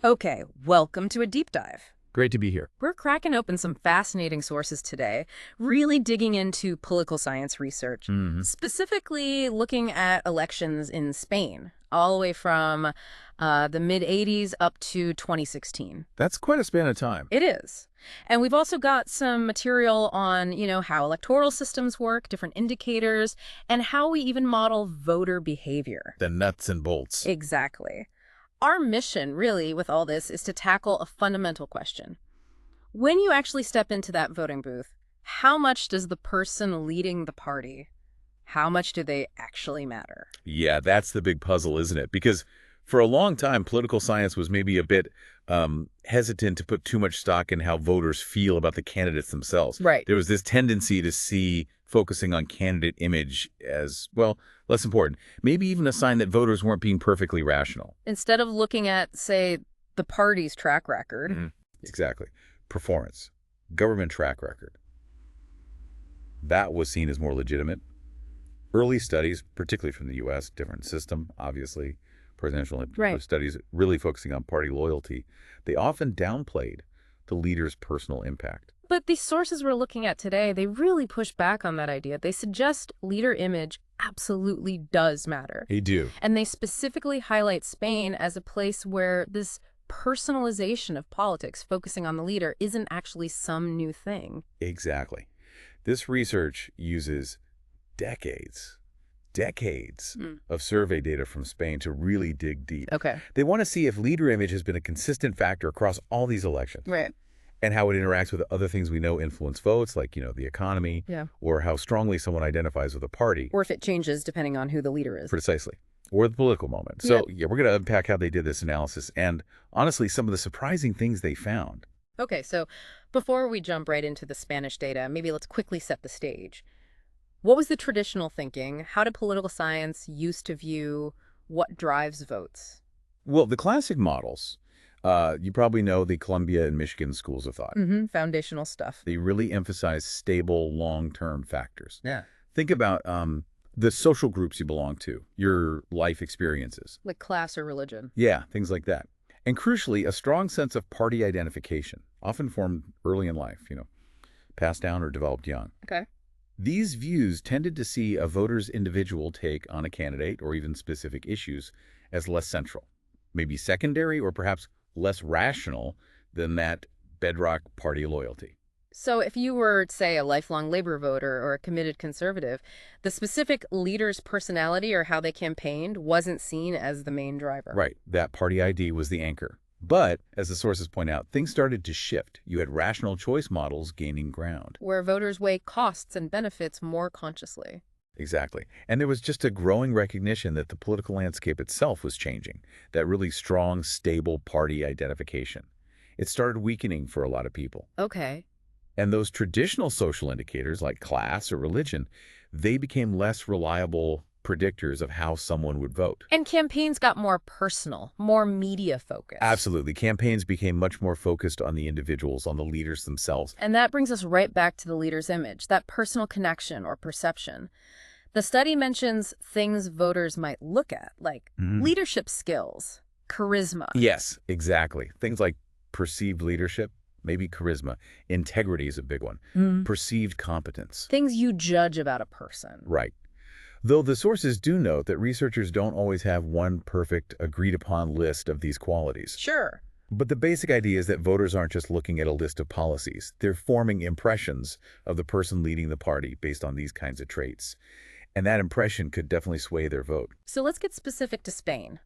Okay, welcome to a deep dive. Great to be here. We're cracking open some fascinating sources today, really digging into political science research, hmm specifically looking at elections in Spain, all the way from the mid-'80s up to 2016. That's quite a span of time. It is. And we've also got some material on, how electoral systems work, different indicators, and how we even model voter behavior. The nuts and bolts. Exactly. Our mission, really, with all this is to tackle a fundamental question. When you actually step into that voting booth, how much does the person leading the party, how much do they actually matter? Yeah, that's the big puzzle, isn't it? Because for a long time, political science was maybe a bit hesitant to put too much stock in how voters feel about the candidates themselves. Right. There was this tendency to see focusing on candidate image as, well, less important. Maybe even a sign that voters weren't being perfectly rational. Instead of looking at, say, the party's track record. Exactly. Performance. Government track record. That was seen as more legitimate. Early studies, particularly from the U.S., different system, obviously, presidential Right. studies really focusing on party loyalty, they often downplayed the leader's personal impact. But these sources we're looking at today, they really push back on that idea. They suggest leader image absolutely does matter. They do. And they specifically highlight Spain as a place where this personalization of politics, focusing on the leader, isn't actually some new thing. Exactly. This research uses decades of survey data from Spain to really dig deep. Okay. They want to see if leader image has been a consistent factor across all these elections. Right. And how it interacts with other things we know influence votes, like, the economy, Yeah. or how strongly someone identifies with a party. Or if it changes depending on who the leader is. Precisely. Or the political moment. So, we're going to unpack how they did this analysis and, honestly, some of the surprising things they found. Okay, so before we jump right into the Spanish data, maybe let's quickly set the stage. What was the traditional thinking? How did political science used to view what drives votes? Well, the classic models, you probably know the Columbia and Michigan schools of thought. Foundational stuff. They really emphasize stable, long-term factors. Yeah. Think about the social groups you belong to, your life experiences. Like class or religion. Yeah, things like that. And crucially, a strong sense of party identification, often formed early in life, passed down or developed young. Okay. These views tended to see a voter's individual take on a candidate or even specific issues as less central, maybe secondary or perhaps less rational than that bedrock party loyalty. So if you were, say, a lifelong labor voter or a committed conservative, the specific leader's personality or how they campaigned wasn't seen as the main driver. Right, that party ID was the anchor. But, as the sources point out, things started to shift. You had rational choice models gaining ground. Where voters weigh costs and benefits more consciously. Exactly. And there was just a growing recognition that the political landscape itself was changing, that really strong, stable party identification. It started weakening for a lot of people. Okay. And those traditional social indicators like class or religion, they became less reliable predictors of how someone would vote. And campaigns got more personal, more media-focused. Absolutely. Campaigns became much more focused on the individuals, on the leaders themselves. And that brings us right back to the leader's image, that personal connection or perception. The study mentions things voters might look at, like leadership skills, charisma. Yes, exactly. Things like perceived leadership, maybe charisma. Integrity is a big one. Perceived competence. Things you judge about a person. Right. Though the sources do note that researchers don't always have one perfect, agreed-upon list of these qualities. Sure. But the basic idea is that voters aren't just looking at a list of policies. They're forming impressions of the person leading the party based on these kinds of traits. And that impression could definitely sway their vote. So let's get specific to Spain.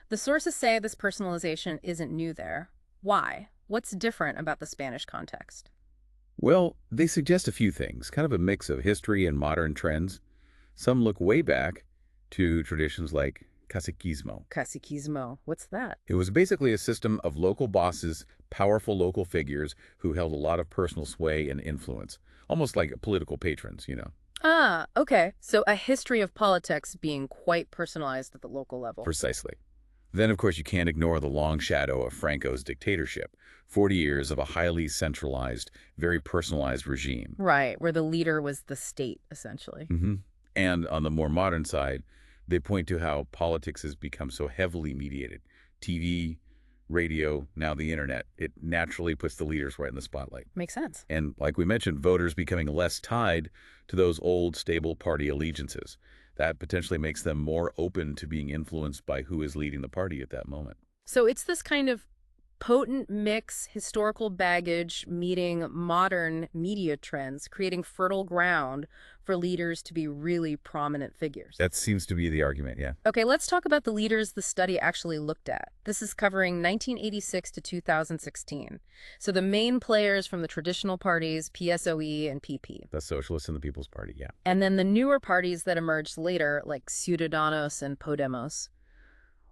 The sources say this personalization isn't new there. Why? What's different about the Spanish context? Well, they suggest a few things, kind of a mix of history and modern trends. Some look way back to traditions like caciquismo. Caciquismo. What's that? It was basically a system of local bosses, powerful local figures who held a lot of personal sway and influence, almost like political patrons. Ah, okay. So a history of politics being quite personalized at the local level. Precisely. Then, of course, you can't ignore the long shadow of Franco's dictatorship, 40 years of a highly centralized, very personalized regime. Right, where the leader was the state, essentially. And on the more modern side, they point to how politics has become so heavily mediated. TV, radio, now the internet, it naturally puts the leaders right in the spotlight. Makes sense. And like we mentioned, voters becoming less tied to those old, stable party allegiances. That potentially makes them more open to being influenced by who is leading the party at that moment. So it's this kind of potent mix, historical baggage meeting modern media trends, creating fertile ground for leaders to be really prominent figures. That seems to be the argument, yeah. Okay, let's talk about the leaders the study actually looked at. This is covering 1986 to 2016. So the main players from the traditional parties, PSOE and PP. The Socialists and the People's Party, yeah. And then the newer parties that emerged later, like Ciudadanos and Podemos.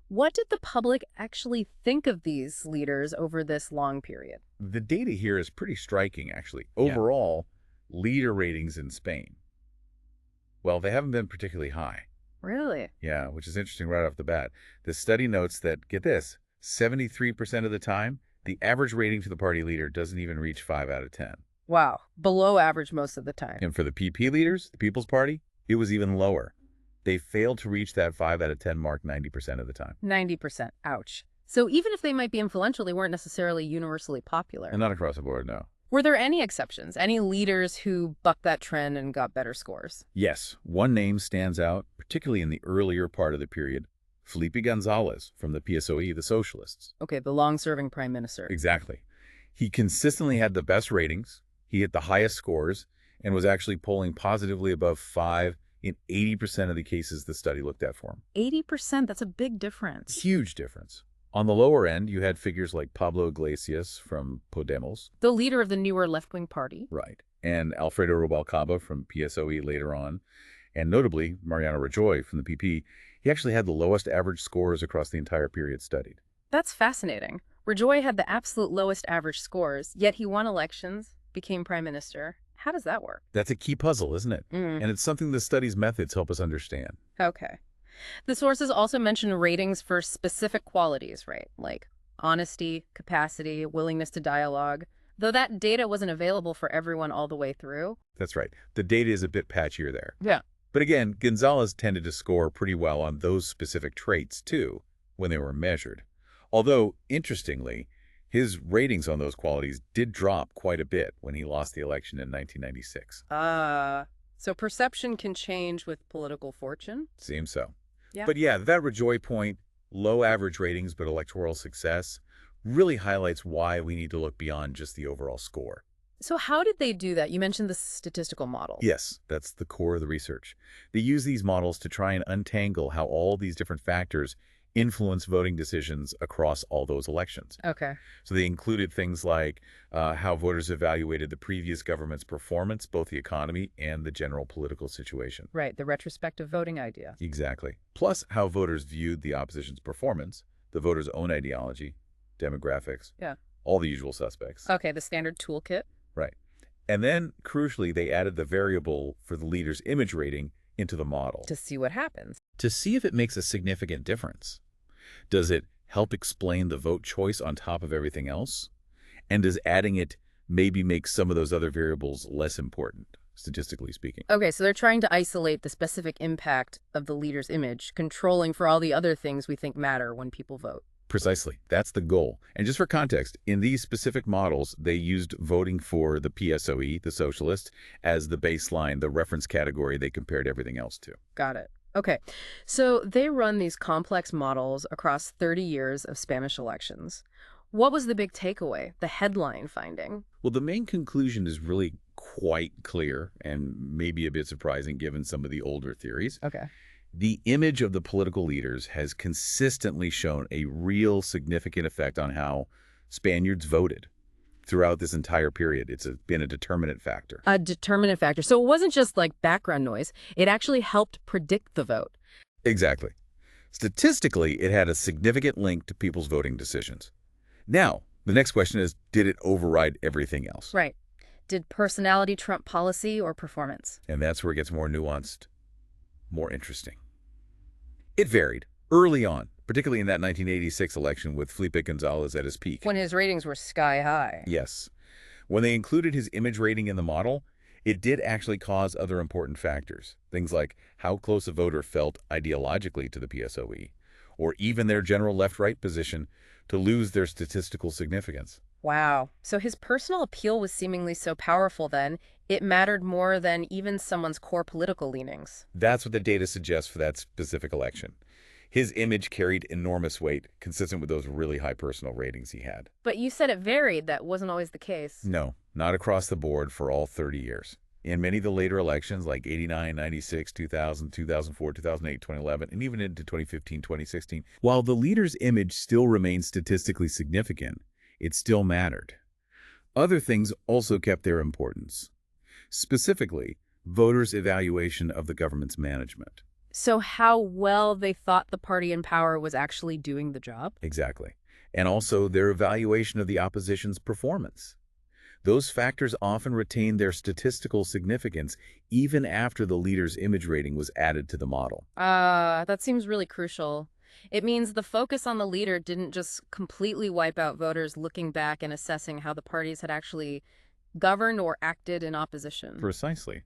What did the public actually think of these leaders over this long period? The data here is pretty striking, actually. Yeah. Overall, leader ratings in Spain, well, they haven't been particularly high. Really? Yeah, which is interesting right off the bat. The study notes that, get this, 73% of the time, the average rating for the party leader doesn't even reach 5 out of 10. Wow. Below average most of the time. And for the PP leaders, the People's Party, it was even lower. They failed to reach that 5 out of 10 mark 90% of the time. 90%. Ouch. So even if they might be influential, they weren't necessarily universally popular. And not across the board, no. Were there any exceptions? Any leaders who bucked that trend and got better scores? Yes. One name stands out, particularly in the earlier part of the period. Felipe Gonzalez from the PSOE, the Socialists. Okay, the long-serving prime minister. Exactly. He consistently had the best ratings, he hit the highest scores, and was actually polling positively above 5 in 80% of the cases the study looked at for him. 80%, that's a big difference. Huge difference. On the lower end, you had figures like Pablo Iglesias from Podemos. The leader of the newer left-wing party. Right. And Alfredo Rubalcaba from PSOE later on. And notably, Mariano Rajoy from the PP. He actually had the lowest average scores across the entire period studied. That's fascinating. Rajoy had the absolute lowest average scores, yet he won elections, became prime minister. How does that work? That's a key puzzle, isn't it? And it's something the study's methods help us understand. Okay. The sources also mention ratings for specific qualities, right? Like honesty, capacity, willingness to dialogue. Though that data wasn't available for everyone all the way through. That's right. The data is a bit patchier there. Yeah. But again, Gonzalez tended to score pretty well on those specific traits, too, when they were measured. Although, interestingly, his ratings on those qualities did drop quite a bit when he lost the election in 1996. So perception can change with political fortune? Seems so. Yeah. But yeah, that Rajoy point, low average ratings but electoral success, really highlights why we need to look beyond just the overall score. So how did they do that? You mentioned the statistical model. Yes, that's the core of the research. They use these models to try and untangle how all these different factors influence voting decisions across all those elections. Okay. So they included things like how voters evaluated the previous government's performance, both the economy and the general political situation. Right, the retrospective voting idea. Exactly. Plus how voters viewed the opposition's performance, the voters' own ideology, demographics, Yeah. all the usual suspects. Okay, the standard toolkit. Right. And then, crucially, they added the variable for the leader's image rating into the model. To see what happens. To see if it makes a significant difference. Does it help explain the vote choice on top of everything else? And does adding it maybe make some of those other variables less important, statistically speaking? Okay, so they're trying to isolate the specific impact of the leader's image, controlling for all the other things we think matter when people vote. Precisely. That's the goal. And just for context, in these specific models, they used voting for the PSOE, the Socialists, as the baseline, the reference category they compared everything else to. Got it. Okay, so they run these complex models across 30 years of Spanish elections. What was the big takeaway, the headline finding? Well, the main conclusion is really quite clear and maybe a bit surprising given some of the older theories. Okay. The image of the political leaders has consistently shown a real significant effect on how Spaniards voted throughout this entire period. It's been a determinant factor. A determinant factor. So it wasn't just like background noise. It actually helped predict the vote. Exactly. Statistically, it had a significant link to people's voting decisions. Now, the next question is, did it override everything else? Right. Did personality trump policy or performance? And that's where it gets more nuanced, more interesting. It varied early on, particularly in that 1986 election with Felipe Gonzalez at his peak. When his ratings were sky high. Yes. When they included his image rating in the model, it did actually cause other important factors. Things like how close a voter felt ideologically to the PSOE, or even their general left-right position to lose their statistical significance. Wow. So his personal appeal was seemingly so powerful then, it mattered more than even someone's core political leanings. That's what the data suggests for that specific election. His image carried enormous weight, consistent with those really high personal ratings he had. But you said it varied. That wasn't always the case. No, not across the board for all 30 years. In many of the later elections, like 89, 96, 2000, 2004, 2008, 2011, and even into 2015, 2016, while the leader's image still remained statistically significant, it still mattered. Other things also kept their importance. Specifically, voters' evaluation of the government's management. So how well they thought the party in power was actually doing the job? Exactly. And also their evaluation of the opposition's performance. Those factors often retain their statistical significance even after the leader's image rating was added to the model. That seems really crucial. It means the focus on the leader didn't just completely wipe out voters looking back and assessing how the parties had actually governed or acted in opposition. Precisely.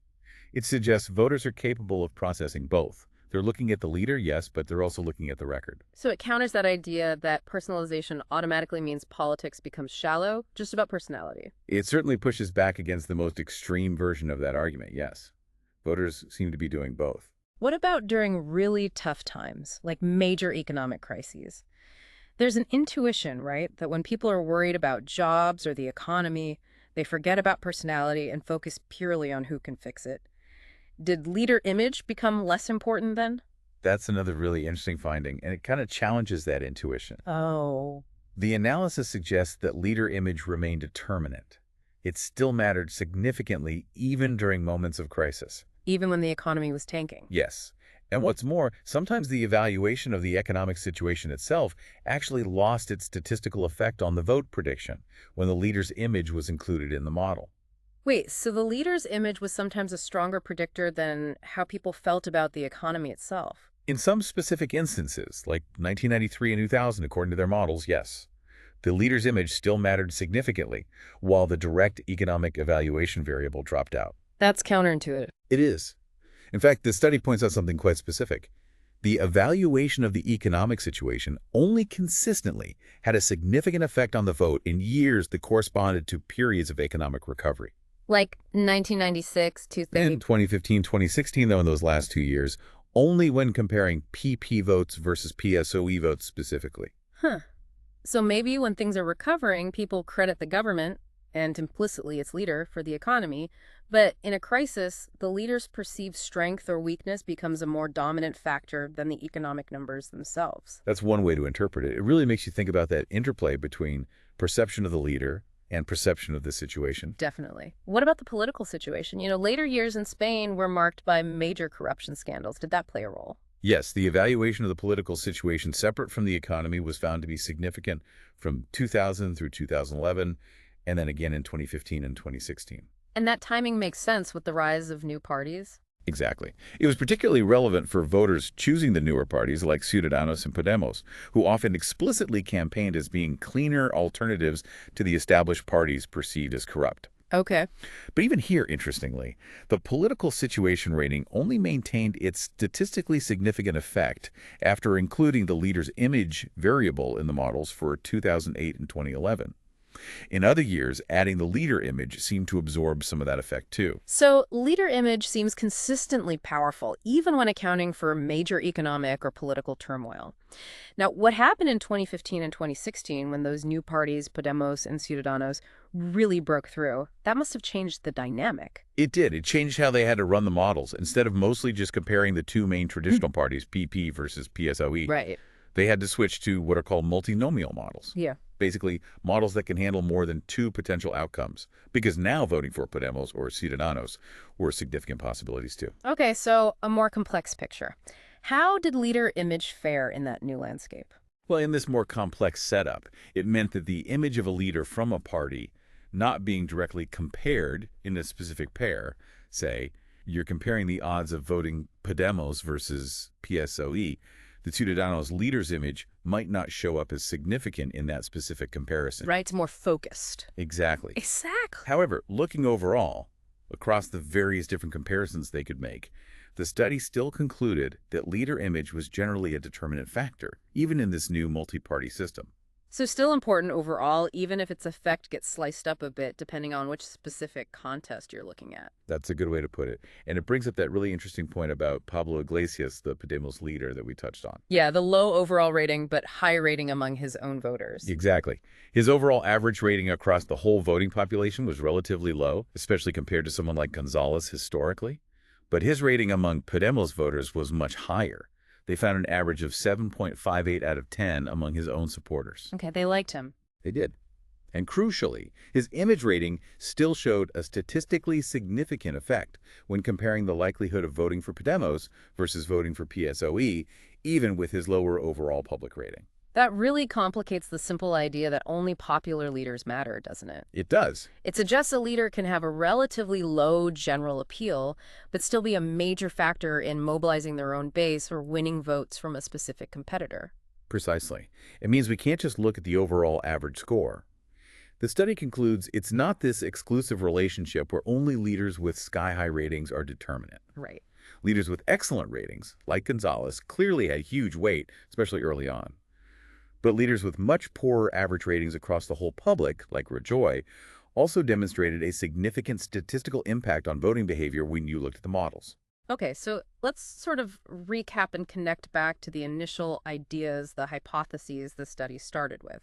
It suggests voters are capable of processing both. They're looking at the leader, yes, but they're also looking at the record. So it counters that idea that personalization automatically means politics becomes shallow, just about personality. It certainly pushes back against the most extreme version of that argument, yes. Voters seem to be doing both. What about during really tough times, like major economic crises? There's an intuition, right, that when people are worried about jobs or the economy, they forget about personality and focus purely on who can fix it. Did leader image become less important then? That's another really interesting finding, and it kind of challenges that intuition. Oh. The analysis suggests that leader image remained determinate. It still mattered significantly even during moments of crisis. Even when the economy was tanking? Yes. And what's more, sometimes the evaluation of the economic situation itself actually lost its statistical effect on the vote prediction when the leader's image was included in the model. Wait, so the leader's image was sometimes a stronger predictor than how people felt about the economy itself? In some specific instances, like 1993 and 2000, according to their models, yes. The leader's image still mattered significantly, while the direct economic evaluation variable dropped out. That's counterintuitive. It is. In fact, the study points out something quite specific. The evaluation of the economic situation only consistently had a significant effect on the vote in years that corresponded to periods of economic recovery. Like 1996, In 2015, 2016, though, in those last 2 years, only when comparing PP votes versus PSOE votes specifically. Huh. So maybe when things are recovering, people credit the government, and implicitly its leader, for the economy. But in a crisis, the leader's perceived strength or weakness becomes a more dominant factor than the economic numbers themselves. That's one way to interpret it. It really makes you think about that interplay between perception of the leader and perception of the situation. Definitely. What about the political situation? Later years in Spain were marked by major corruption scandals. Did that play a role? Yes, the evaluation of the political situation separate from the economy was found to be significant from 2000 through 2011, and then again in 2015 and 2016. And that timing makes sense with the rise of new parties? Exactly. It was particularly relevant for voters choosing the newer parties like Ciudadanos and Podemos, who often explicitly campaigned as being cleaner alternatives to the established parties perceived as corrupt. Okay. But even here, interestingly, the political situation rating only maintained its statistically significant effect after including the leader's image variable in the models for 2008 and 2011. In other years, adding the leader image seemed to absorb some of that effect too. So leader image seems consistently powerful, even when accounting for major economic or political turmoil. Now, what happened in 2015 and 2016 when those new parties, Podemos and Ciudadanos, really broke through, that must have changed the dynamic. It did. It changed how they had to run the models. Instead of mostly just comparing the two main traditional parties, PP versus PSOE, Right. they had to switch to what are called multinomial models. Yeah. Basically, models that can handle more than two potential outcomes, because now voting for Podemos or Ciudadanos were significant possibilities too. Okay, so a more complex picture. How did leader image fare in that new landscape? Well, in this more complex setup, it meant that the image of a leader from a party not being directly compared in a specific pair, say, you're comparing the odds of voting Podemos versus PSOE, the Ciudadanos leader's image might not show up as significant in that specific comparison. Right, it's more focused. Exactly. Exactly. However, looking overall, across the various different comparisons they could make, the study still concluded that leader image was generally a determinant factor, even in this new multi-party system. So still important overall, even if its effect gets sliced up a bit depending on which specific contest you're looking at. That's a good way to put it. And it brings up that really interesting point about Pablo Iglesias, the Podemos leader that we touched on. Yeah, the low overall rating, but high rating among his own voters. Exactly. His overall average rating across the whole voting population was relatively low, especially compared to someone like Gonzalez historically. But his rating among Podemos voters was much higher. They found an average of 7.58 out of 10 among his own supporters. Okay, they liked him. They did. And crucially, his image rating still showed a statistically significant effect when comparing the likelihood of voting for Podemos versus voting for PSOE, even with his lower overall public rating. That really complicates the simple idea that only popular leaders matter, doesn't it? It does. It suggests a leader can have a relatively low general appeal, but still be a major factor in mobilizing their own base or winning votes from a specific competitor. Precisely. It means we can't just look at the overall average score. The study concludes it's not this exclusive relationship where only leaders with sky-high ratings are determinant. Right. Leaders with excellent ratings, like Gonzalez, clearly had huge weight, especially early on. But leaders with much poorer average ratings across the whole public, like Rajoy, also demonstrated a significant statistical impact on voting behavior when you looked at the models. Okay, so let's sort of recap and connect back to the initial ideas, the hypotheses the study started with.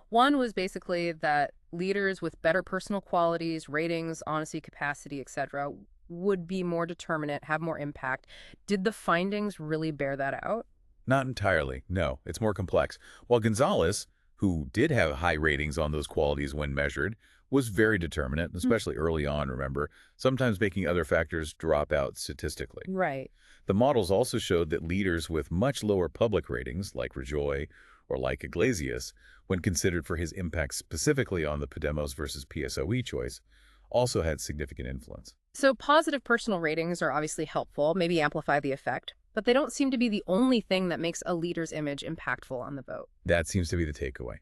One was basically that leaders with better personal qualities, ratings, honesty, capacity, etc., would be more determinate, have more impact. Did the findings really bear that out? Not entirely, no. It's more complex. While Gonzalez, who did have high ratings on those qualities when measured, was very determinate, especially early on, remember, sometimes making other factors drop out statistically. Right. The models also showed that leaders with much lower public ratings, like Rajoy or like Iglesias, when considered for his impact specifically on the Podemos versus PSOE choice, also had significant influence. So positive personal ratings are obviously helpful, maybe amplify the effect, but they don't seem to be the only thing that makes a leader's image impactful on the vote. That seems to be the takeaway.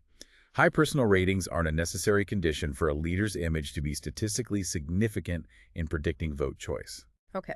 High personal ratings aren't a necessary condition for a leader's image to be statistically significant in predicting vote choice. Okay.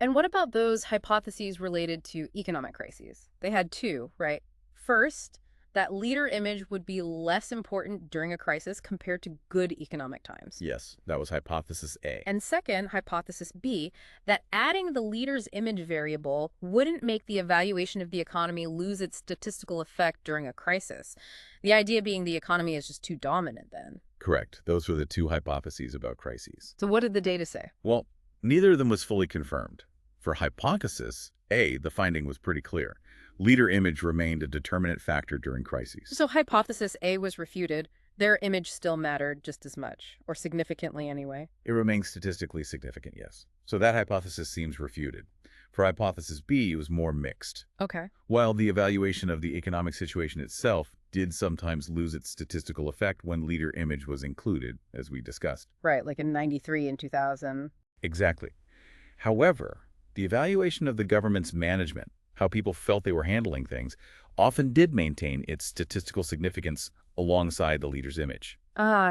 And what about those hypotheses related to economic crises? They had two, right? First, that leader image would be less important during a crisis compared to good economic times. Yes, that was hypothesis A. And second, hypothesis B, that adding the leader's image variable wouldn't make the evaluation of the economy lose its statistical effect during a crisis. The idea being the economy is just too dominant then. Correct. Those were the two hypotheses about crises. So what did the data say? Well, neither of them was fully confirmed. For hypothesis A, the finding was pretty clear. Leader image remained a determinant factor during crises. So hypothesis A was refuted. Their image still mattered just as much, or significantly anyway. It remains statistically significant, yes. So that hypothesis seems refuted. For hypothesis B, it was more mixed. Okay. While the evaluation of the economic situation itself did sometimes lose its statistical effect when leader image was included, as we discussed. Right, like in 93 and 2000. Exactly. However, the evaluation of the government's management, how people felt they were handling things, often did maintain its statistical significance alongside the leader's image.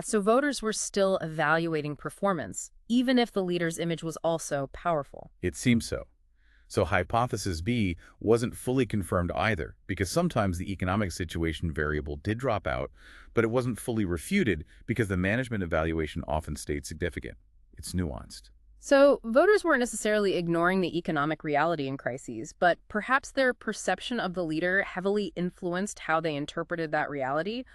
So voters were still evaluating performance, even if the leader's image was also powerful. It seems so. So hypothesis B wasn't fully confirmed either, because sometimes the economic situation variable did drop out, but it wasn't fully refuted because the management evaluation often stayed significant. It's nuanced. So voters weren't necessarily ignoring the economic reality in crises, but perhaps their perception of the leader heavily influenced how they interpreted that reality,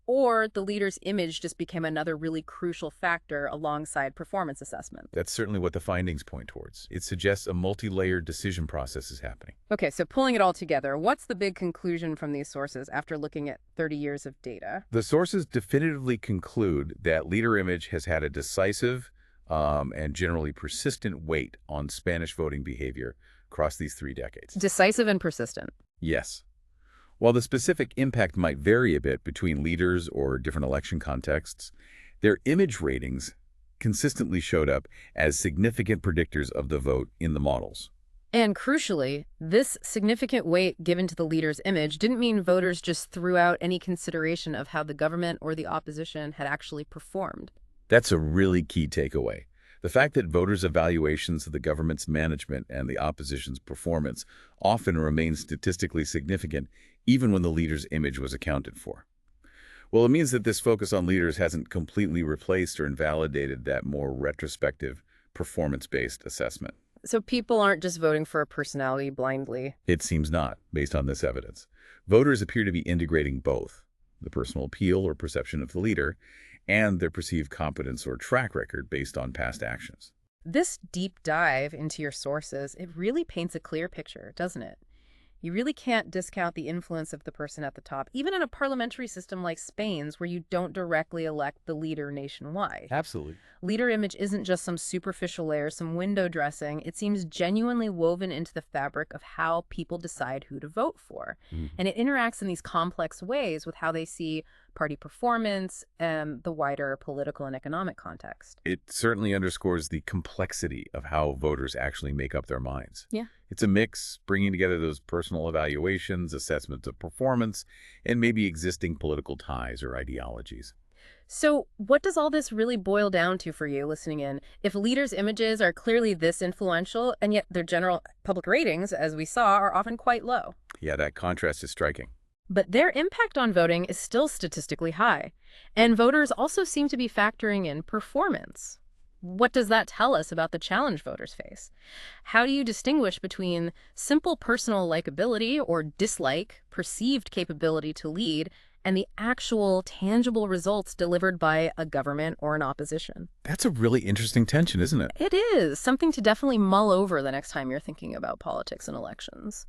or the leader's image just became another really crucial factor alongside performance assessment. That's certainly what the findings point towards. It suggests a multi-layered decision process is happening. Okay, so pulling it all together, what's the big conclusion from these sources after looking at 30 years of data? The sources definitively conclude that leader image has had a decisive and generally persistent weight on Spanish voting behavior across these 3 decades. Decisive and persistent. Yes. While the specific impact might vary a bit between leaders or different election contexts, their image ratings consistently showed up as significant predictors of the vote in the models. And crucially, this significant weight given to the leader's image didn't mean voters just threw out any consideration of how the government or the opposition had actually performed. That's a really key takeaway. The fact that voters' evaluations of the government's management and the opposition's performance often remain statistically significant even when the leader's image was accounted for. Well, it means that this focus on leaders hasn't completely replaced or invalidated that more retrospective, performance-based assessment. So people aren't just voting for a personality blindly. It seems not, based on this evidence. Voters appear to be integrating both, the personal appeal or perception of the leader, and their perceived competence or track record based on past actions. This deep dive into your sources, it really paints a clear picture, doesn't it? You really can't discount the influence of the person at the top, even in a parliamentary system like Spain's, where you don't directly elect the leader nationwide. Absolutely. Leader image isn't just some superficial layer, some window dressing. It seems genuinely woven into the fabric of how people decide who to vote for. And it interacts in these complex ways with how they see party performance and the wider political and economic context. It certainly underscores the complexity of how voters actually make up their minds. Yeah. It's a mix, bringing together those personal evaluations, assessments of performance, and maybe existing political ties or ideologies. So what does all this really boil down to for you listening in? If leaders' images are clearly this influential, and yet their general public ratings, as we saw, are often quite low. Yeah, that contrast is striking. But their impact on voting is still statistically high. And voters also seem to be factoring in performance. What does that tell us about the challenge voters face? How do you distinguish between simple personal likability or dislike, perceived capability to lead, and the actual tangible results delivered by a government or an opposition? That's a really interesting tension, isn't it? It is something to definitely mull over the next time you're thinking about politics and elections.